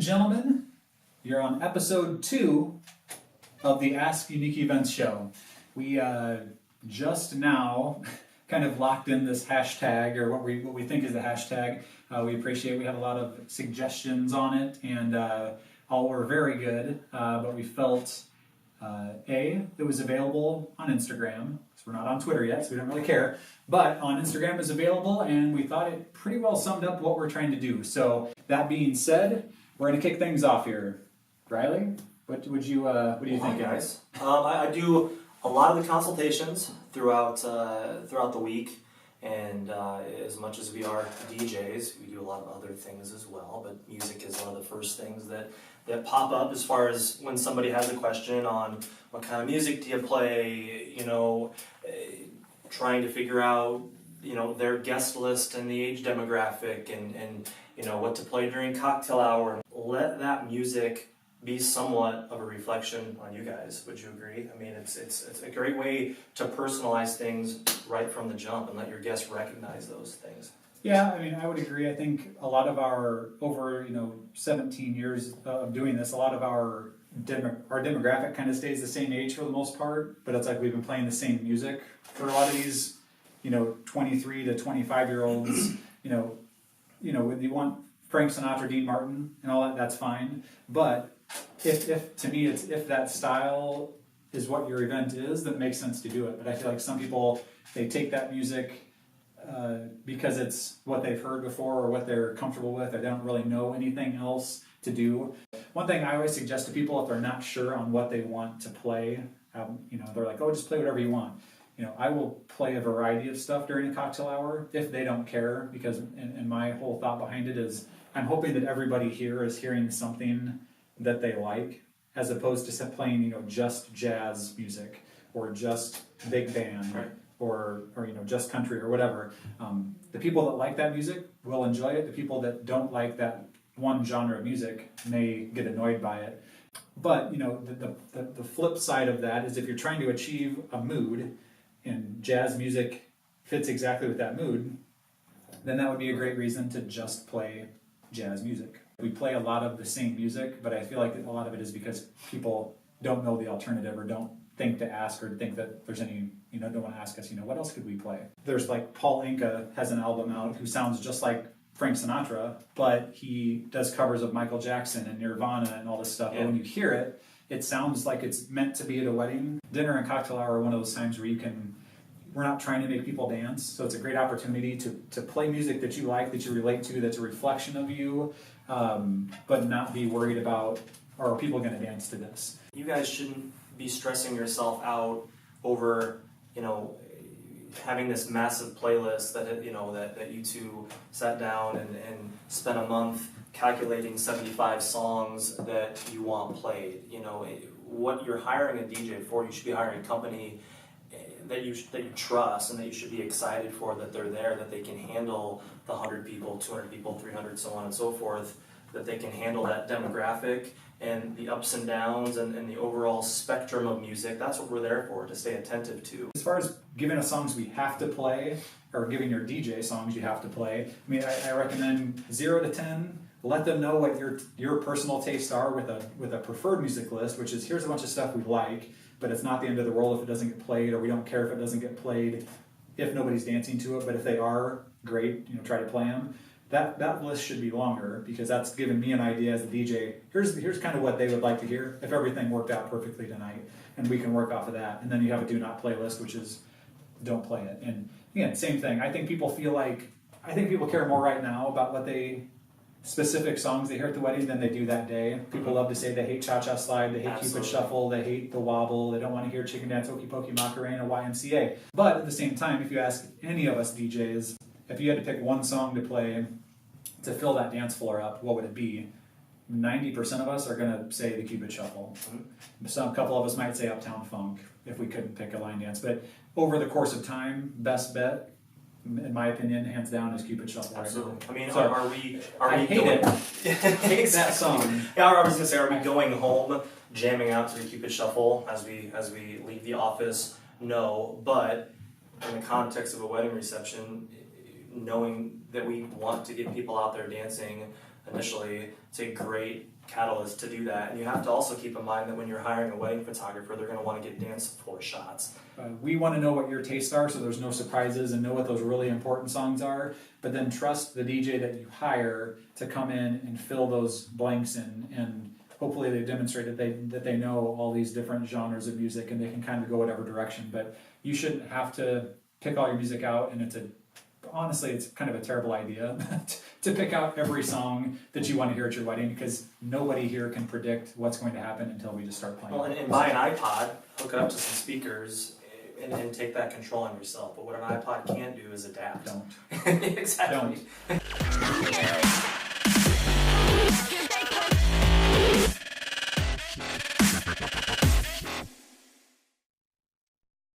gentlemen, you're on episode 2 of the Ask Unique Events show. We just now kind of locked in this hashtag, or what we think is a hashtag. We appreciate we had a lot of suggestions on it, and all were very good, but we felt it was available on Instagram. So we're not on Twitter yet, so we don't really care. But on Instagram is available, and we thought it pretty well summed up what we're trying to do. So that being said, we're going to kick things off here. Riley, what do you think, guys? I do a lot of the consultations throughout the week, and as much as we are DJs, we do a lot of other things as well. But music is one of the first things that pop up as far as when somebody has a question on what kind of music do you play. Trying to figure out their guest list and the age demographic and what to play during cocktail hour. Let that music be somewhat of a reflection on you guys. Would you agree? I mean, it's a great way to personalize things right from the jump and let your guests recognize those things. Yeah, I mean, I would agree. I think a lot of our, over 17 years of doing this, a lot of our demographic kind of stays the same age for the most part, but it's like we've been playing the same music for a lot of these 23 to 25 year olds. When you want Frank Sinatra, Dean Martin, and all that, that's fine. But if to me, it's if that style is what your event is, then it makes sense to do it. But I feel like some people, they take that music because it's what they've heard before or what they're comfortable with, or they don't really know anything else to do. One thing I always suggest to people, if they're not sure on what they want to play, they're like, oh, just play whatever you want. I will play a variety of stuff during a cocktail hour if they don't care, because and my whole thought behind it is I'm hoping that everybody here is hearing something that they like, as opposed to playing just jazz music or just big band, right, or just country or whatever. The people that like that music will enjoy it. The people that don't like that one genre of music may get annoyed by it. But the flip side of that is if you're trying to achieve a mood, and jazz music fits exactly with that mood, then that would be a great reason to just play jazz music. We play a lot of the same music, but I feel like a lot of it is because people don't know the alternative or don't think to ask or think that there's any, don't want to ask us, what else could we play? There's like Paul Anka has an album out who sounds just like Frank Sinatra, but he does covers of Michael Jackson and Nirvana and all this stuff. Yeah. But when you hear it, it sounds like it's meant to be at a wedding. Dinner and cocktail hour are one of those times where we're not trying to make people dance, so it's a great opportunity to play music that you like, that you relate to, that's a reflection of you, but not be worried about, are people going to dance to this? You guys shouldn't be stressing yourself out over, having this massive playlist that you two sat down and spent a month calculating 75 songs that you want played. What you're hiring a DJ for, you should be hiring a company that you trust and that you should be excited for, that they're there, that they can handle the 100 people, 200 people, 300, so on and so forth, that they can handle that demographic and the ups and downs and the overall spectrum of music. That's what we're there for, to stay attentive to. As far as giving us songs we have to play, or giving your DJ songs you have to play, I mean, I recommend 0 to 10. Let them know what your personal tastes are with a preferred music list, which is here's a bunch of stuff we like, but it's not the end of the world if it doesn't get played, or we don't care if it doesn't get played if nobody's dancing to it. But if they are, great, try to play them. That list should be longer, because that's given me an idea as a DJ. Here's kind of what they would like to hear if everything worked out perfectly tonight, and we can work off of that. And then you have a do not play list, which is don't play it. And again, same thing. I think people care more right now about what specific songs they hear at the wedding than they do that day. People love to say they hate Cha-Cha Slide, they hate Absolutely. Cupid Shuffle, they hate the Wobble, they don't want to hear Chicken Dance, Okey Pokey Macarena, YMCA. But at the same time, if you ask any of us DJs, if you had to pick one song to play to fill that dance floor up, what would it be? 90% of us are going to say the Cupid Shuffle. A couple of us might say Uptown Funk if we couldn't pick a line dance. But over the course of time, best bet, in my opinion, hands down, is Cupid Shuffle. Absolutely. Right? I mean, so are we I hate going... it. Hate that song. Yeah, I was gonna say, are we going home jamming out to the Cupid Shuffle as we leave the office? No, but in the context of a wedding reception, knowing that we want to get people out there dancing, initially, it's a great catalyst to do that. And you have to also keep in mind that when you're hiring a wedding photographer, they're going to want to get dance floor shots. We want to know what your tastes are, so there's no surprises, and know what those really important songs are. But then trust the DJ that you hire to come in and fill those blanks in, and hopefully they've demonstrated that they know all these different genres of music and they can kind of go whatever direction. But you shouldn't have to pick all your music out, and honestly, it's kind of a terrible idea to pick out every song that you want to hear at your wedding, because nobody here can predict what's going to happen until we just start playing. Well, and buy an iPod, hook it up to some speakers, and take that control on yourself. But what an iPod can't do is adapt. Don't. Exactly. Don't.